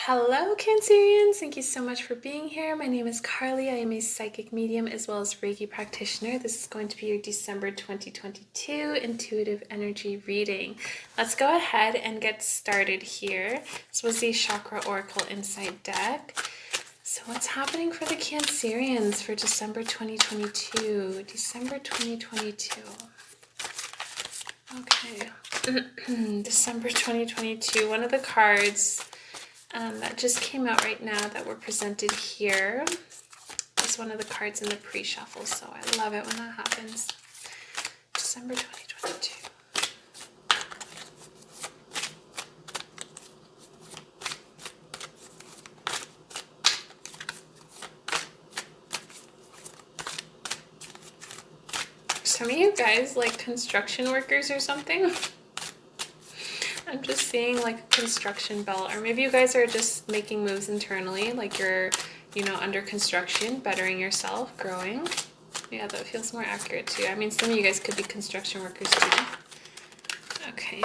Hello, Cancerians! Thank you so much for being here. My name is Carly. I am a psychic medium as well as Reiki practitioner. This is going to be your December 2022 intuitive energy reading. Let's go ahead and get started here. This was the Chakra Oracle Insight deck. So what's happening for the Cancerians for December 2022? December 2022. Okay. December 2022. One of the cards that just came out right now that were presented here is one of the cards in the pre-shuffle, so I love it when that happens. December 2022. Some of you guys like construction workers or something. I'm just seeing like a construction belt, or maybe you guys are just making moves internally, like you're, under construction, bettering yourself, growing. Yeah, that feels more accurate too. I mean, some of you guys could be construction workers too. Okay.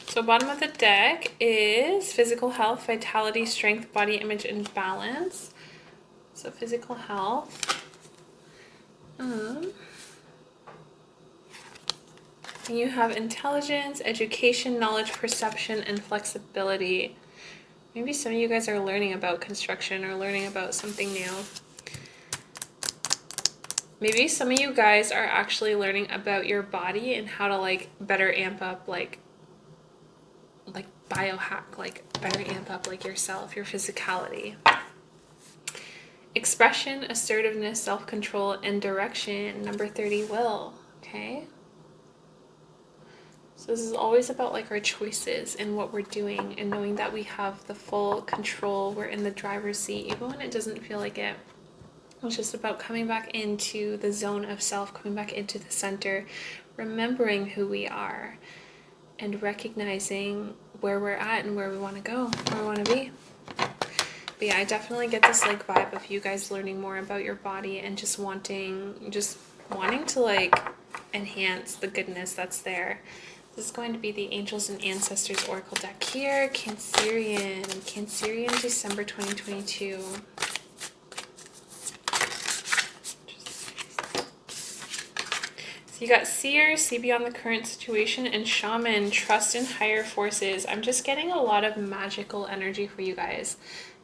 So bottom of the deck is physical health, vitality, strength, body image, and balance. So physical health. You have intelligence, education, knowledge, perception, and flexibility. Maybe some of you guys are learning about construction or learning about something new. Maybe some of you guys are actually learning about your body and how to like better amp up like biohack, like better amp up like yourself, your physicality. Expression, assertiveness, self-control, and direction. Number 30, will. Okay. So this is always about like our choices and what we're doing and knowing that we have the full control. We're in the driver's seat, even when it doesn't feel like it. It's just about coming back into the zone of self, coming back into the center, remembering who we are, and recognizing where we're at and where we want to go, where we want to be. But yeah, I definitely get this like vibe of you guys learning more about your body and just wanting to like enhance the goodness that's there. This is going to be the Angels and Ancestors Oracle deck here. Cancerian, December 2022. So you got Seer, see beyond the current situation, and Shaman, trust in higher forces. I'm just getting a lot of magical energy for you guys.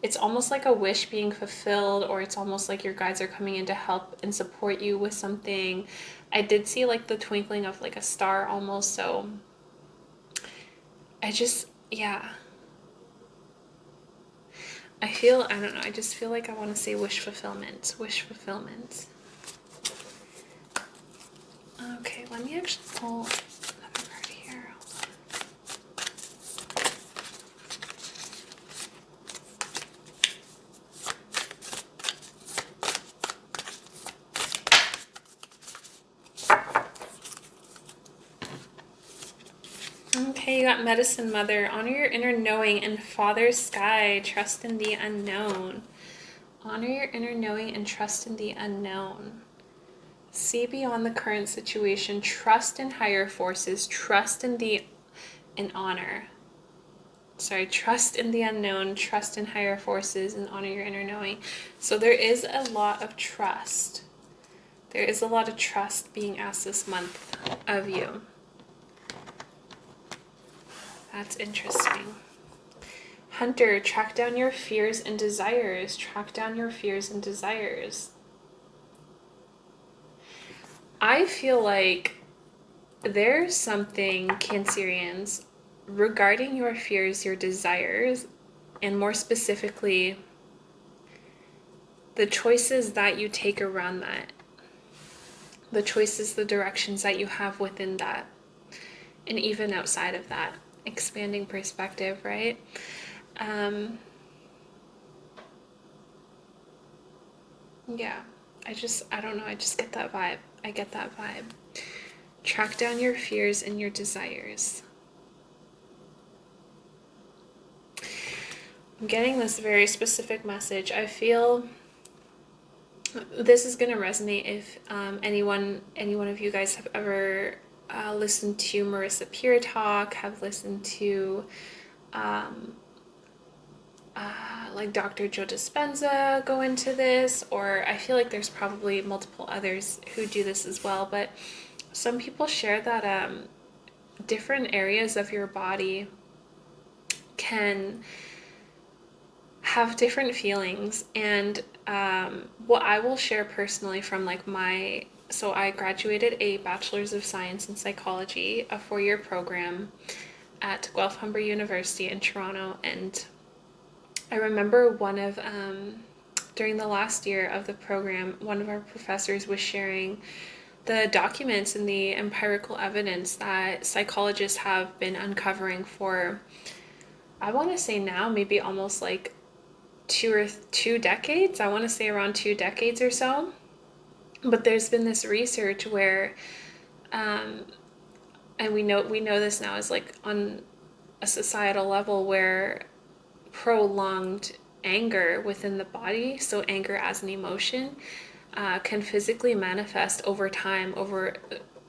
It's almost like a wish being fulfilled, or it's almost like your guides are coming in to help and support you with something. I did see like the twinkling of like a star almost, so I just feel like I want to say wish fulfillment. Okay, let me actually pull another card here. Okay, you got Medicine Mother. Honor your inner knowing and Father Sky. Trust in the unknown. Honor your inner knowing and trust in the unknown. See beyond the current situation. Trust in higher forces. Trust in honor. Trust in the unknown. Trust in higher forces and honor your inner knowing. So there is a lot of trust. There is a lot of trust being asked this month of you. That's interesting. Hunter, track down your fears and desires. Track down your fears and desires. I feel like there's something, Cancerians, regarding your fears, your desires, and more specifically, the choices that you take around that. The choices, the directions that you have within that. And even outside of that. Expanding perspective, right? Yeah, I don't know, I just get that vibe. I get that vibe. Track down your fears and your desires. I'm getting this very specific message. I feel this is going to resonate if any one of you guys have ever listened to Marissa Pure talk, have listened to like Dr. Joe Dispenza go into this, or I feel like there's probably multiple others who do this as well, but some people share that different areas of your body can have different feelings. And what I will share personally from like so I graduated a Bachelor's of Science in Psychology, a 4-year program at Guelph Humber University in Toronto, and I remember during the last year of the program, one of our professors was sharing the documents and the empirical evidence that psychologists have been uncovering for, I want to say now, maybe almost like 2 decades. I want to say around 2 decades or so. But there's been this research where, and we know this now is like on a societal level, where prolonged anger within the body, so anger as an emotion, can physically manifest over time, over,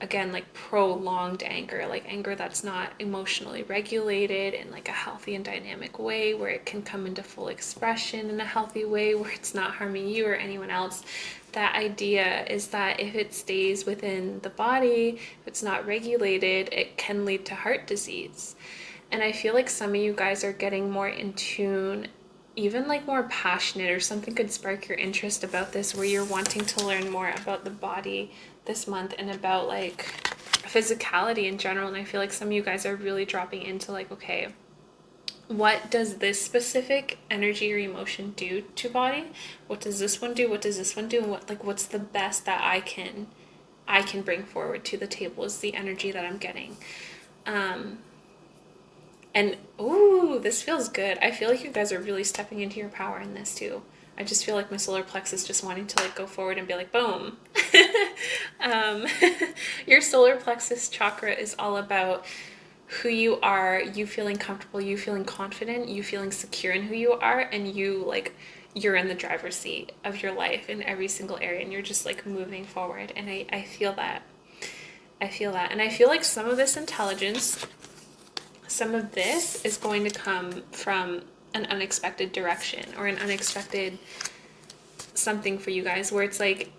again, like prolonged anger, like anger that's not emotionally regulated in like a healthy and dynamic way, where it can come into full expression in a healthy way, where it's not harming you or anyone else. That idea is that if it stays within the body, if it's not regulated, it can lead to heart disease. And I feel like some of you guys are getting more in tune, even like more passionate, or something could spark your interest about this, where you're wanting to learn more about the body this month and about like physicality in general. And I feel like some of you guys are really dropping into like, okay, what does this specific energy or emotion do to body? What does this one do? What does this one do? And what's the best that I can bring forward to the table is the energy that I'm getting. And ooh, this feels good. I feel like you guys are really stepping into your power in this too. I just feel like my solar plexus just wanting to like go forward and be like, boom. Your solar plexus chakra is all about who you are, you feeling comfortable, you feeling confident, you feeling secure in who you are, and you're in the driver's seat of your life in every single area, and you're just like moving forward. And I feel that. I feel that. And I feel like some of this intelligence, some of this is going to come from an unexpected direction, or an unexpected something for you guys, where it's like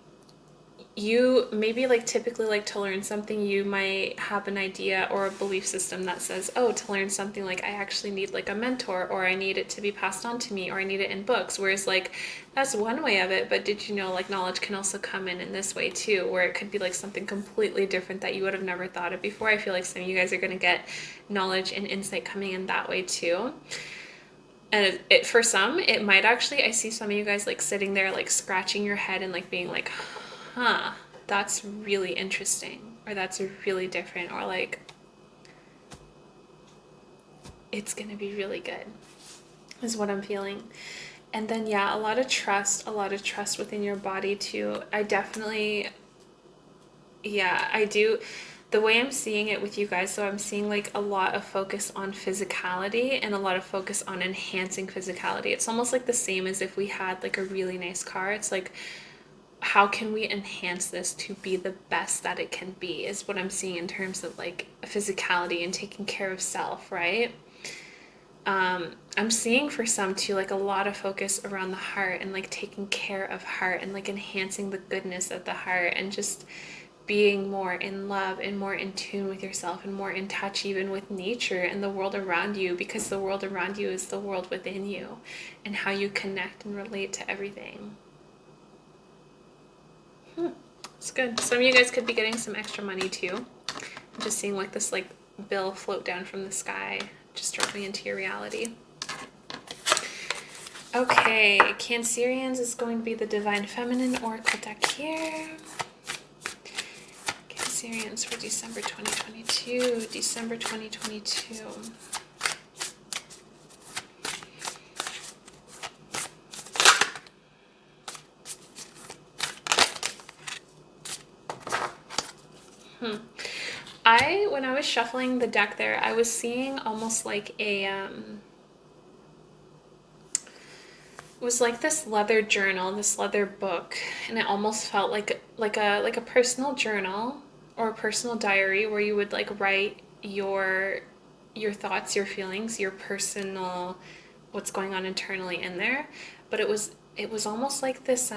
you maybe like typically like to learn something, you might have an idea or a belief system that says, oh, to learn something, like I actually need like a mentor, or I need it to be passed on to me, or I need it in books. Whereas like that's one way of it, but did you know like knowledge can also come in this way too, where it could be like something completely different that you would have never thought of before. I feel like some of you guys are going to get knowledge and insight coming in that way too. And it for some, it might actually, I see some of you guys like sitting there like scratching your head and like being like, huh, that's really interesting, or that's really different, or like it's gonna be really good, is what I'm feeling. And then yeah, a lot of trust within your body too. I definitely, yeah, I do. The way I'm seeing it with you guys, so I'm seeing like a lot of focus on physicality and a lot of focus on enhancing physicality. It's almost like the same as if we had like a really nice car. It's like, how can we enhance this to be the best that it can be, is what I'm seeing in terms of like physicality and taking care of self, right? I'm seeing for some too, like a lot of focus around the heart and like taking care of heart and like enhancing the goodness of the heart, and just being more in love and more in tune with yourself and more in touch even with nature and the world around you, because the world around you is the world within you, and how you connect and relate to everything. It's good. Some of you guys could be getting some extra money too. I'm just seeing like this like bill float down from the sky, just dropping into your reality. Okay, Cancerians is going to be the Divine Feminine Oracle deck here. Cancerians for December 2022. December 2022. When I was shuffling the deck there, I was seeing almost like a, it was like this leather journal, this leather book, and it almost felt like a personal journal or a personal diary, where you would like write your your thoughts, your feelings, your personal, what's going on internally in there. But it was almost like this,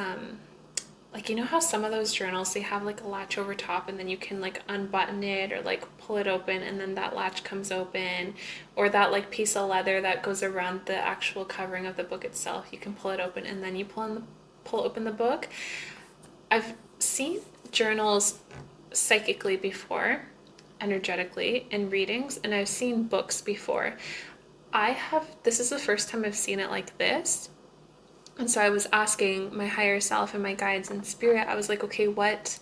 like, you know how some of those journals, they have like a latch over top, and then you can like unbutton it or like pull it open, and then that latch comes open, or that like piece of leather that goes around the actual covering of the book itself, you can pull it open and then you pull open the book. I've seen journals psychically before, energetically, in readings, and I've seen books before. This is the first time I've seen it like this. And so I was asking my higher self and my guides and spirit, I was like, okay, what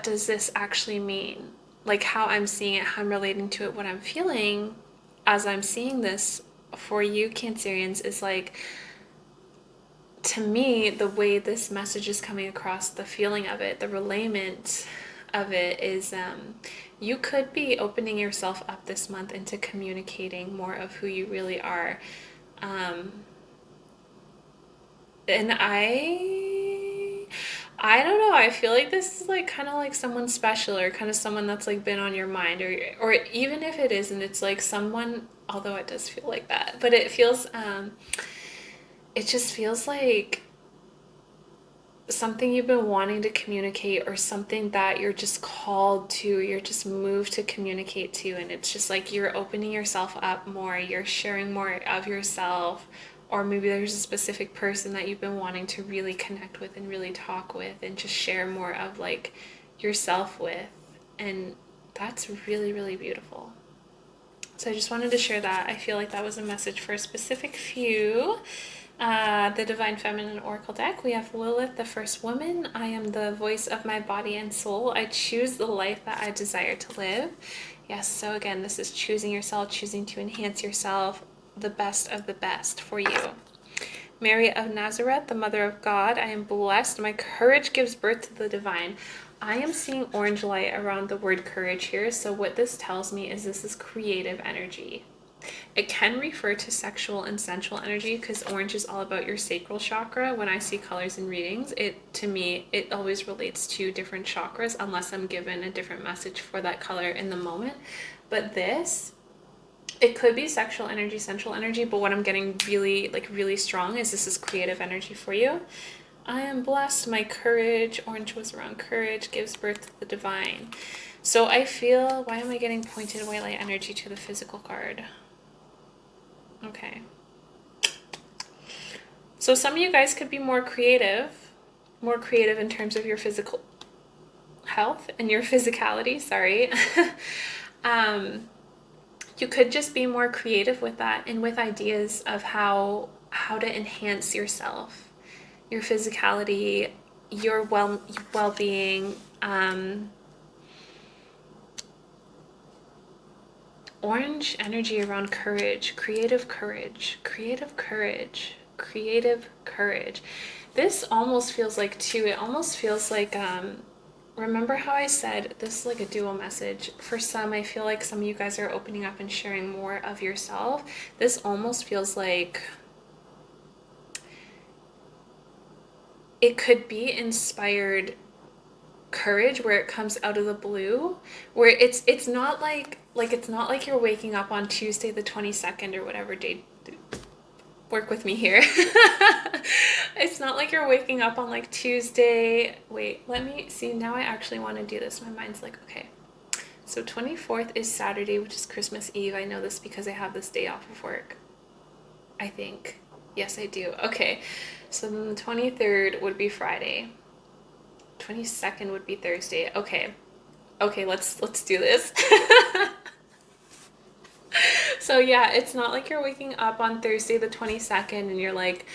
does this actually mean? Like, how I'm seeing it, how I'm relating to it, what I'm feeling as I'm seeing this for you, Cancerians, is like, to me, the way this message is coming across, the feeling of it, the relayment of it is, you could be opening yourself up this month into communicating more of who you really are. And I don't know, I feel like this is like kind of like someone special, or kind of someone that's like been on your mind, or even if it isn't, it's like someone, although it does feel like that, but it just feels like something you've been wanting to communicate, or something that you're just called to, you're just moved to communicate to, and it's just like you're opening yourself up more, you're sharing more of yourself, or maybe there's a specific person that you've been wanting to really connect with and really talk with and just share more of like yourself with, and that's really, really beautiful. So I just wanted to share that. I feel like that was a message for a specific few. The Divine Feminine Oracle deck, we have Lilith, the first woman. I am the voice of my body and soul. I choose the life that I desire to live. Yes, so again, this is choosing yourself, choosing to enhance yourself, the best of the best for you. Mary of Nazareth, the Mother of God, I am blessed. My courage gives birth to the divine. I am seeing orange light around the word courage here, so what this tells me is this is creative energy. It can refer to sexual and sensual energy, because orange is all about your sacral chakra. When I see colors in readings, to me, it always relates to different chakras, unless I'm given a different message for that color in the moment. But it could be sexual energy, sensual energy, but what I'm getting really strong is this is creative energy for you. I am blessed. My courage, orange was around courage, gives birth to the divine. So I feel, why am I getting pointed white light energy to the physical card? Okay. So some of you guys could be more creative in terms of your physical health and your physicality, sorry. You could just be more creative with that, and with ideas of how to enhance yourself, your physicality, your well-being. Orange energy around courage, creative courage. This almost feels like remember how I said this is like a dual message? For some, I feel like some of you guys are opening up and sharing more of yourself. This almost feels like it could be inspired courage, where it comes out of the blue, where it's not like it's not like you're waking up on Tuesday the 22nd or whatever day. Work with me here. It's not like you're waking up on like Tuesday. Wait, let me see. Now I actually want to do this. My mind's like, okay. So 24th is Saturday, which is Christmas Eve. I know this because I have this day off of work. I think. Yes, I do. Okay. So then the 23rd would be Friday. 22nd would be Thursday. Okay, let's do this. So yeah, it's not like you're waking up on Thursday the 22nd and you're like,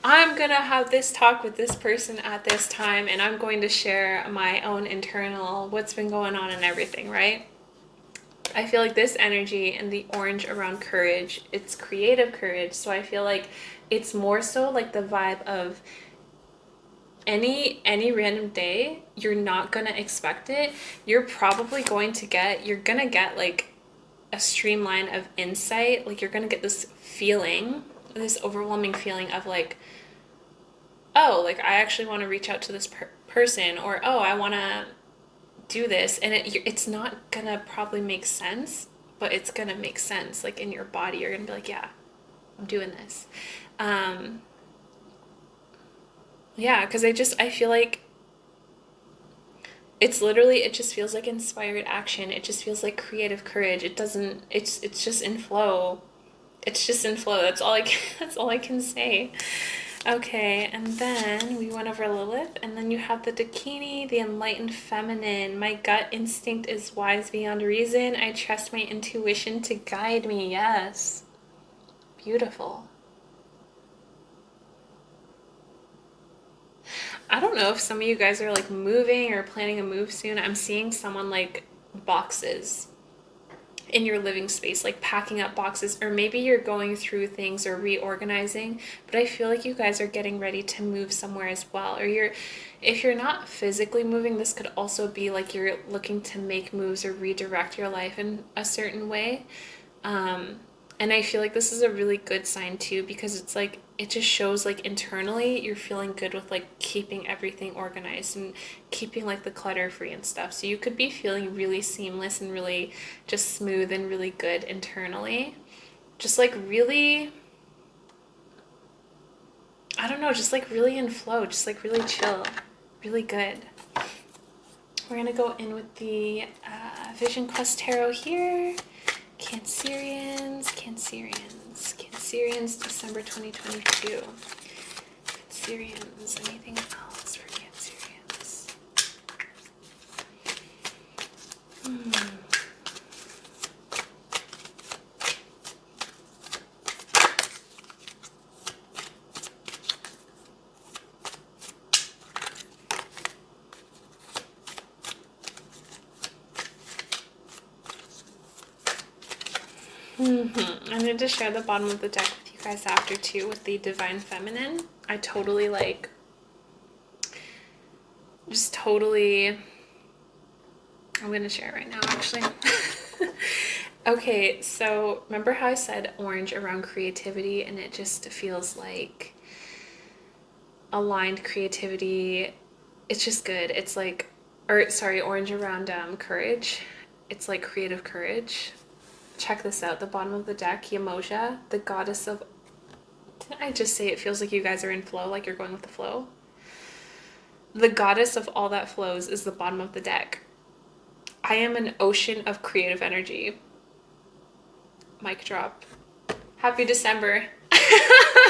I'm gonna have this talk with this person at this time, and I'm going to share my own internal what's been going on and everything, right? I feel like this energy and the orange around courage, it's creative courage. So I feel like it's more so like the vibe of any random day, you're not gonna expect it. You're gonna get like a streamline of insight. Like you're gonna get this overwhelming feeling of like, oh, like I actually want to reach out to this person, or oh, I want to do this, and it's not gonna probably make sense, but it's gonna make sense. Like in your body, you're gonna be like, yeah, I'm doing this. Yeah, because I feel like it's literally, it just feels like inspired action. It just feels like creative courage. It doesn't, it's just in flow. It's just in flow. That's all I can, that's all I can say. Okay, and then we went over Lilith, and then you have the Dakini, the enlightened feminine. My gut instinct is wise beyond reason. I trust my intuition to guide me. Yes. Beautiful. I don't know if some of you guys are like moving or planning a move soon. I'm seeing someone like boxes in your living space, like packing up boxes, or maybe you're going through things or reorganizing, but I feel like you guys are getting ready to move somewhere as well. Or if you're not physically moving, this could also be like you're looking to make moves or redirect your life in a certain way. And I feel like this is a really good sign too, because it's like, it just shows like internally you're feeling good with like keeping everything organized and keeping like the clutter free and stuff. So you could be feeling really seamless and really just smooth and really good internally. Just like really, I don't know, just like really in flow, just like really chill, really good. We're going to go in with the Vision Quest Tarot here. Cancerians, December 2022. Cancerians, anything else for Cancerians? I'm going to share the bottom of the deck with you guys after too, with the Divine Feminine. I totally like, just totally, I'm going to share it right now actually. Okay, so remember how I said orange around creativity, and it just feels like aligned creativity. It's just good. It's like, or sorry, orange around courage. It's like creative courage. Check this out, the bottom of the deck, Yamoja, the goddess of, didn't I just say it feels like you guys are in flow, like you're going with the flow? The goddess of all that flows is the bottom of the deck. I am an ocean of creative energy. Mic drop. Happy December.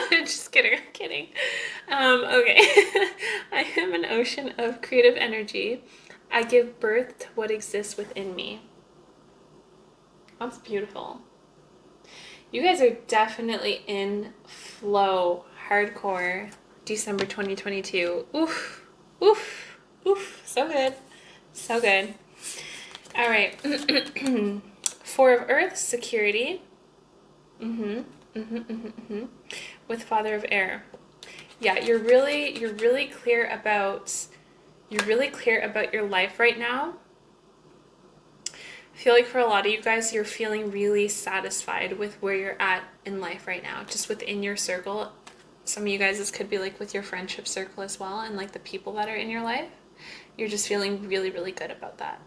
Just kidding, I'm kidding. Okay. I am an ocean of creative energy. I give birth to what exists within me. That's beautiful. You guys are definitely in flow, hardcore, December 2022. Oof, oof, oof. So good. So good. All right. Four of Earth, security. With Father of Air. Yeah, you're really clear about your life right now. I feel like for a lot of you guys, you're feeling really satisfied with where you're at in life right now, just within your circle. Some of you guys, this could be like with your friendship circle as well, and like the people that are in your life. You're just feeling really, really good about that.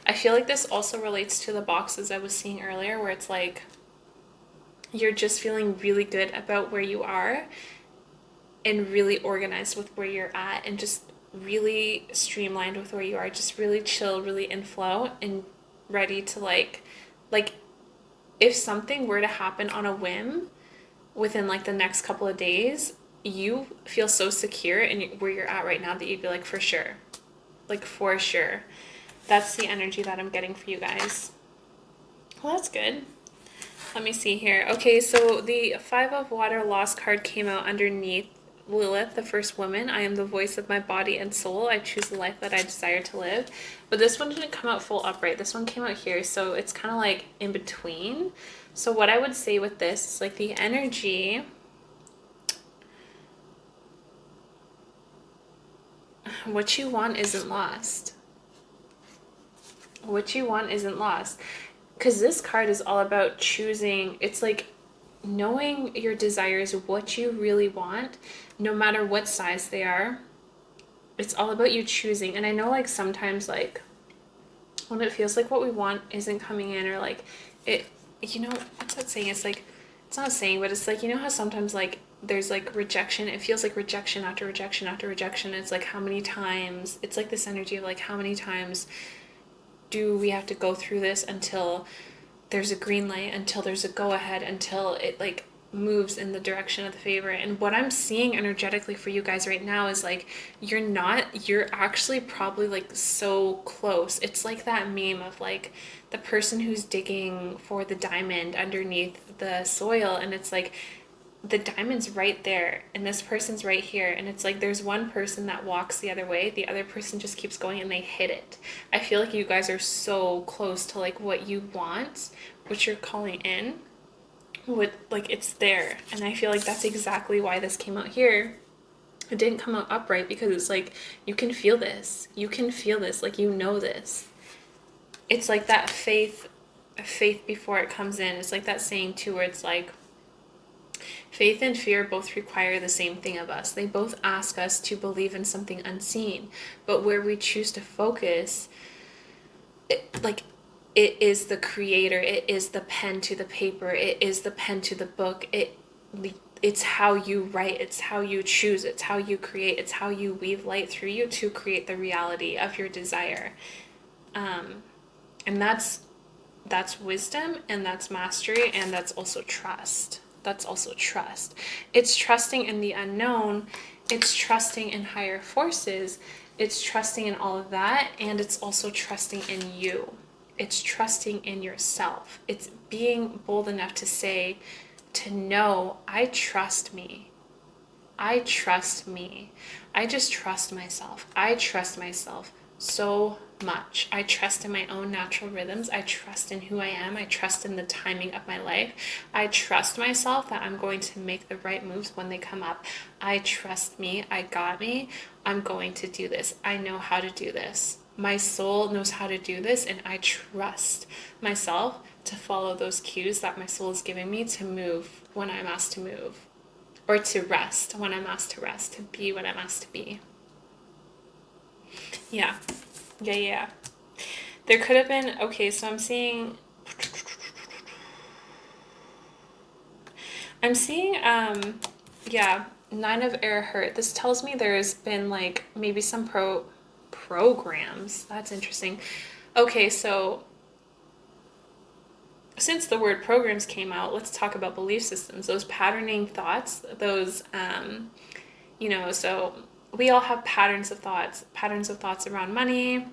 I feel like this also relates to the boxes I was seeing earlier, where it's like you're just feeling really good about where you are and really organized with where you're at, and just really streamlined with where you are, just really chill, really in flow, and ready to like if something were to happen on a whim within like the next couple of days, you feel so secure in where you're at right now that you'd be like, for sure, like for sure. That's the energy that I'm getting for you guys. Well, that's good. Let me see here. Okay, so the Five of Water Lost card came out underneath Lilith, the first woman. I am the voice of my body and soul. I choose the life that I desire to live. But this one didn't come out full upright. This one came out here, so it's kind of like in between. So what I would say with this is like the energy, what you want isn't lost. What you want isn't lost. Because this card is all about choosing. It's like knowing your desires, what you really want, no matter what size they are. It's all about you choosing. And I know like sometimes like when it feels like what we want isn't coming in, or like it, you know, what's that saying? It's like, it's not a saying, but it's like, you know how sometimes like there's like rejection, it feels like rejection after rejection after rejection. It's like, how many times, it's like this energy of like, how many times do we have to go through this until there's a green light, until there's a go ahead, until it like moves in the direction of the favor. And what I'm seeing energetically for you guys right now is like, you're actually probably like so close. It's like that meme of like the person who's digging for the diamond underneath the soil, and it's like the diamond's right there and this person's right here, and it's like there's one person that walks the other way, the other person just keeps going and they hit it. I feel like you guys are so close to like what you want, what you're calling in, what like it's there. And I feel like that's exactly why this came out here. It didn't come out upright because it's like you can feel this, like you know this. It's like that faith before it comes in. It's like that saying too, where it's like faith and fear both require the same thing of us. They both ask us to believe in something unseen, but where we choose to focus, it is the creator, it is the pen to the paper, it is the pen to the book. It's how you write, it's how you choose, it's how you create, it's how you weave light through you to create the reality of your desire. And that's wisdom, and that's mastery, and that's also trust. It's trusting in the unknown, it's trusting in higher forces, it's trusting in all of that, and it's also trusting in you. It's trusting in yourself. It's being bold enough to say, to know, I trust me. I trust me. I just trust myself. I trust myself so much. I trust in my own natural rhythms. I trust in who I am. I trust in the timing of my life. I trust myself that I'm going to make the right moves when they come up. I trust me. I got me. I'm going to do this. I know how to do this. My soul knows how to do this, and I trust myself to follow those cues that my soul is giving me to move when I'm asked to move, or to rest when I'm asked to rest, to be when I'm asked to be. Yeah. There could have been, okay, so I'm seeing, yeah, 9 of air hurt. This tells me there's been like maybe some programs. That's interesting. Okay, so since the word programs came out, let's talk about belief systems, those patterning thoughts, those, so we all have patterns of thoughts around money.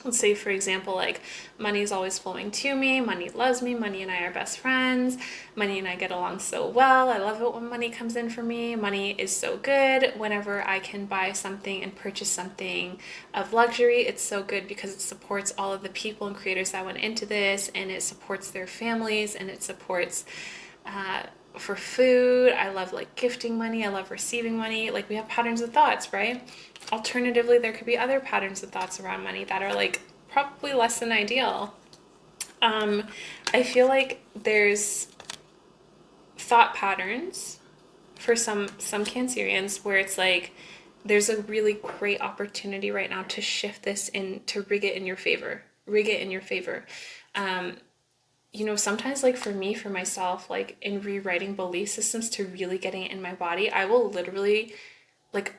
Let's say, for example, like, money is always flowing to me, money loves me, money and I are best friends, money and I get along so well, I love it when money comes in for me, money is so good whenever I can buy something and purchase something of luxury. It's so good because it supports all of the people and creators that went into this, and it supports their families, and it supports for food. I love like gifting money, I love receiving money. Like, we have patterns of thoughts, right? Alternatively, there could be other patterns of thoughts around money that are like probably less than ideal. I feel like there's thought patterns for some Cancerians where it's like there's a really great opportunity right now to shift this and to rig it in your favor. Sometimes, like, for myself, like in rewriting belief systems to really getting it in my body, I will literally, like,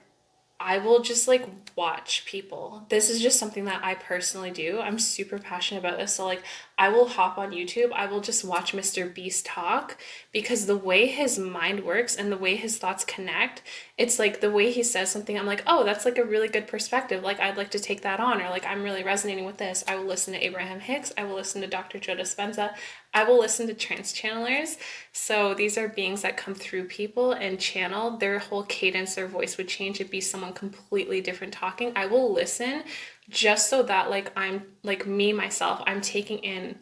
I will just like watch people. This is just something that I personally do. I'm super passionate about this. So like, I will hop on YouTube. I will just watch Mr. Beast talk, because the way his mind works and the way his thoughts connect, it's like the way he says something, I'm like, oh, that's like a really good perspective. Like, I'd like to take that on, or like, I'm really resonating with this. I will listen to Abraham Hicks. I will listen to Dr. Joe Dispenza. I will listen to trance channelers. So these are beings that come through people and channel. Their whole cadence, their voice would change. It'd be someone completely different talking. I will listen just so that, like, I'm like me, myself, I'm taking in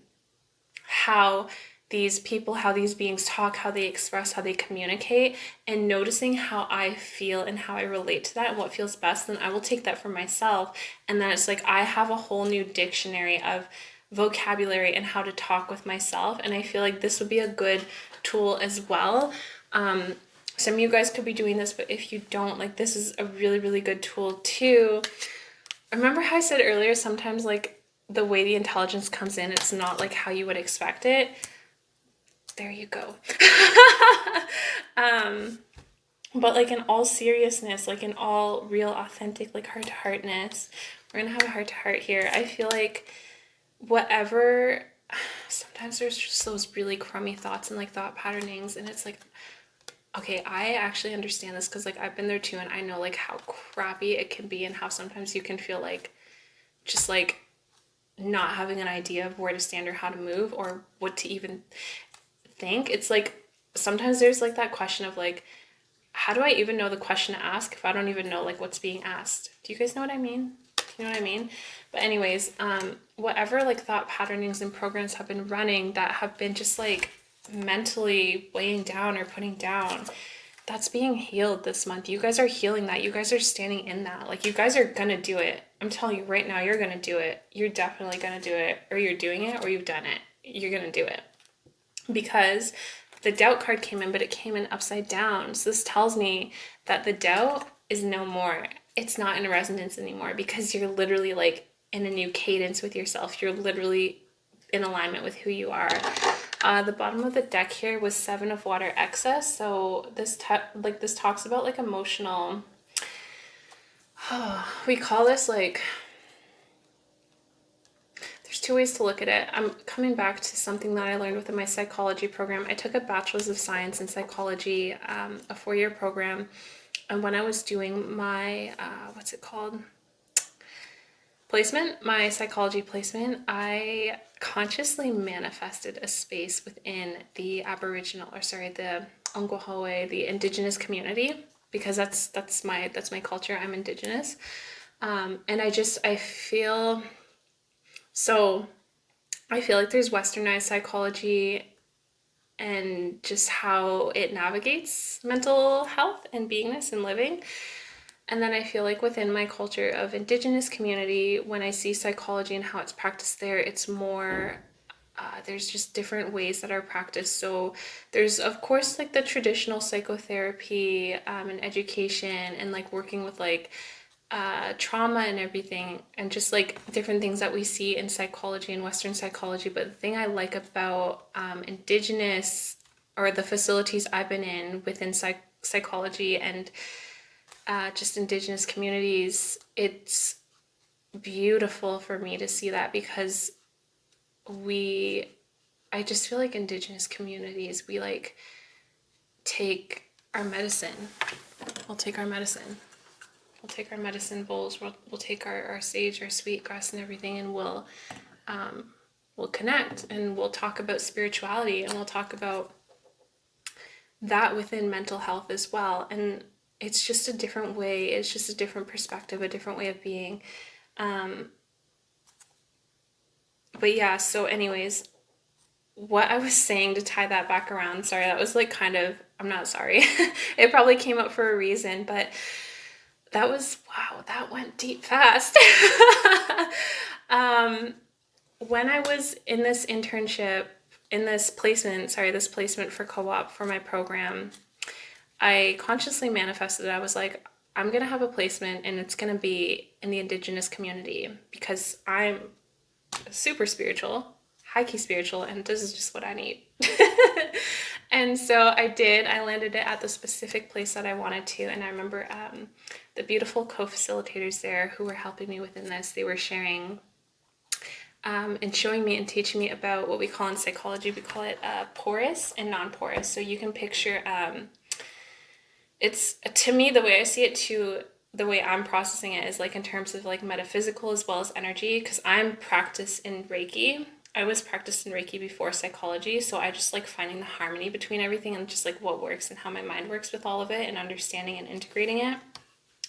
how these people, how these beings talk, how they express, how they communicate, and noticing how I feel and how I relate to that and what feels best. Then I will take that for myself. And then it's like I have a whole new dictionary of vocabulary and how to talk with myself. And I feel like this would be a good tool as well. Some of you guys could be doing this, but if you don't, like, this is a really, really good tool too. Remember how I said earlier, sometimes like the way the intelligence comes in, it's not like how you would expect it. There you go. But like in all seriousness, like in all real authentic like heart-to-heartness, we're gonna have a heart-to-heart here. I feel like whatever, sometimes there's just those really crummy thoughts and like thought patternings, and it's like, okay, I actually understand this because like I've been there too, and I know like how crappy it can be and how sometimes you can feel like just like not having an idea of where to stand or how to move or what to even think. It's like sometimes there's like that question of like, how do I even know the question to ask if I don't even know like what's being asked? Do you guys know what I mean? You know what I mean? But anyways, whatever like thought patternings and programs have been running that have been just like mentally weighing down or putting down, that's being healed this month. You guys are healing that. You guys are standing in that. Like, you guys are gonna do it. I'm telling you right now, you're gonna do it. You're definitely gonna do it. Or you're doing it, or you've done it. You're gonna do it. Because the doubt card came in, but it came in upside down. So this tells me that the doubt is no more. It's not in resonance anymore, because you're literally like in a new cadence with yourself. You're literally in alignment with who you are. The bottom of the deck here was 7 of Water excess. So this this talks about like emotional, we call this like, there's 2 ways to look at it. I'm coming back to something that I learned within my psychology program. I took a bachelor's of science in psychology, a 4-year program. And when I was doing my, what's it called? Placement, my psychology placement, I consciously manifested a space within the Aboriginal, or sorry, the Ongwahoe, the Indigenous community, because that's my culture. I'm Indigenous, and I feel like there's Westernized psychology and just how it navigates mental health and beingness and living. And then I feel like within my culture of Indigenous community, when I see psychology and how it's practiced there, it's more, there's just different ways that are practiced. So there's, of course, like the traditional psychotherapy and education and like working with like trauma and everything, and just like different things that we see in psychology and Western psychology. But the thing I like about Indigenous, or the facilities I've been in within psychology and just Indigenous communities, it's beautiful for me to see that, because I just feel like Indigenous communities, we like take our medicine. We'll take our medicine. We'll take our medicine bowls. We'll take our sage, our sweetgrass, and everything, and we'll connect, and we'll talk about spirituality, and we'll talk about that within mental health as well. And it's just a different way. It's just a different perspective, a different way of being. But yeah, so anyways, what I was saying to tie that back around, sorry, that was like kind of, I'm not sorry. It probably came up for a reason, but that was, wow, that went deep fast. When I was in this internship, this placement for co-op for my program, I consciously manifested it. I was like, I'm going to have a placement, and it's going to be in the Indigenous community, because I'm super spiritual, high-key spiritual, and this is just what I need. And so I did. I landed it at the specific place that I wanted to, and I remember the beautiful co-facilitators there who were helping me within this, they were sharing and showing me and teaching me about what we call in psychology, we call it porous and non-porous. So you can picture, it's, to me, the way I see it too, the way I'm processing it is like in terms of like metaphysical as well as energy, because I'm practiced in Reiki. I was practiced in Reiki before psychology, so I just like finding the harmony between everything and just like what works and how my mind works with all of it, and understanding and integrating it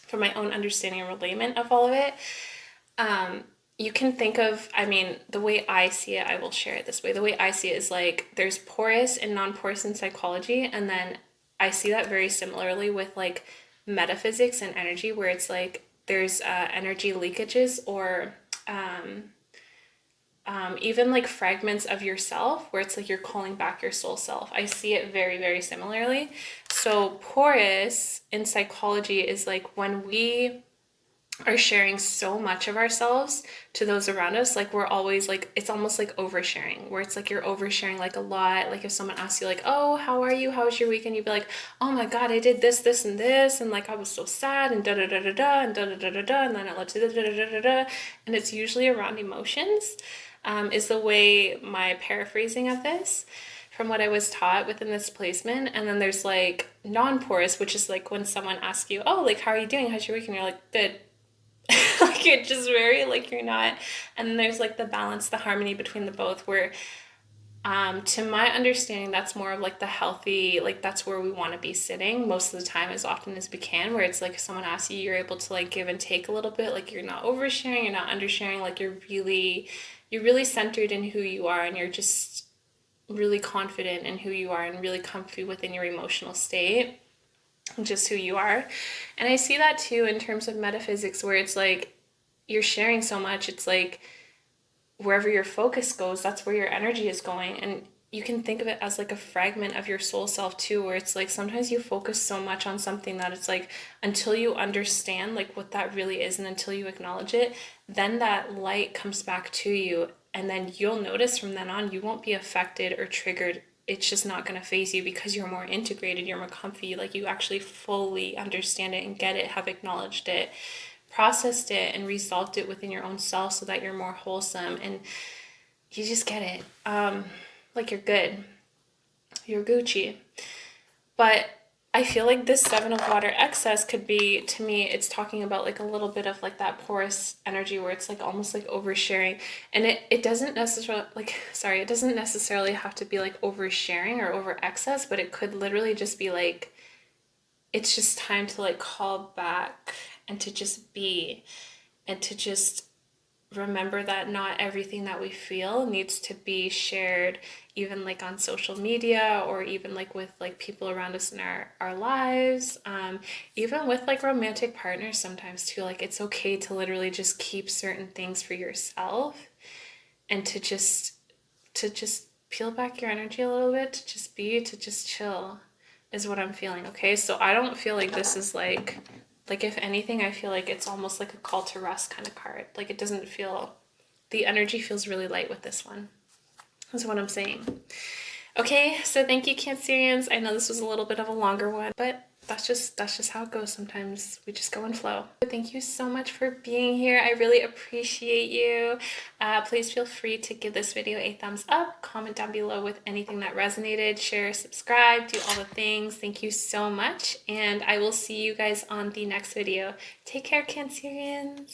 for my own understanding and relayment of all of it. You can think of, I mean, the way I see it, I will share it this way. The way I see it is like there's porous and non-porous in psychology, and then I see that very similarly with like metaphysics and energy, where it's like there's energy leakages, or even like fragments of yourself where it's like you're calling back your soul self. I see it very, very similarly. So porous in psychology is like when we are sharing so much of ourselves to those around us. Like we're always like, it's almost like oversharing, where it's like you're oversharing like a lot. Like if someone asks you like, oh, how are you, how was your weekend, you'd be like, oh my god, I did this, this, and this, and like I was so sad, and da da da da da, and da da da da da, and then it led to da da da da da. And it's usually around emotions, is the way my paraphrasing of this from what I was taught within this placement. And then there's like non-porous, which is like when someone asks you, oh, like how are you doing, how's your weekend, you're like, good. Like you're just very like you're not. And then there's like the balance, the harmony between the both, where to my understanding, that's more of like the healthy, like that's where we want to be sitting most of the time, as often as we can, where it's like if someone asks you, you're able to like give and take a little bit, like you're not oversharing, you're not undersharing, like you're really centered in who you are, and you're just really confident in who you are and really comfy within your emotional state, just who you are. And I see that too in terms of metaphysics, where it's like you're sharing so much, it's like wherever your focus goes, that's where your energy is going. And you can think of it as like a fragment of your soul self too, where it's like sometimes you focus so much on something that it's like until you understand like what that really is, and until you acknowledge it, then that light comes back to you, and then you'll notice from then on you won't be affected or triggered. It's just not going to phase you, because you're more integrated, you're more comfy, like you actually fully understand it and get it, have acknowledged it, processed it, and resolved it within your own self, so that you're more wholesome and you just get it. Like you're good, you're Gucci. But I feel like this 7 of water excess could be, to me, it's talking about like a little bit of like that porous energy, where it's like almost like oversharing. And it doesn't necessarily it doesn't necessarily have to be like oversharing or over excess, but it could literally just be like, it's just time to like call back and to just be, and to just remember that not everything that we feel needs to be shared, even like on social media, or even like with like people around us in our lives, even with like romantic partners sometimes too. Like it's okay to literally just keep certain things for yourself, and to just peel back your energy a little bit, to just be, to just chill, is what I'm feeling. Okay, so I don't feel like this is like if anything, I feel like it's almost like a call to rest kind of card. Like it doesn't feel, the energy feels really light with this one. That's what I'm saying. Okay, so thank you, Cancerians. I know this was a little bit of a longer one, but that's just how it goes. Sometimes we just go and flow. Thank you so much for being here. I really appreciate you. Please feel free to give this video a thumbs up, comment down below with anything that resonated, share, subscribe, do all the things. Thank you so much, and I will see you guys on the next video. Take care, Cancerians.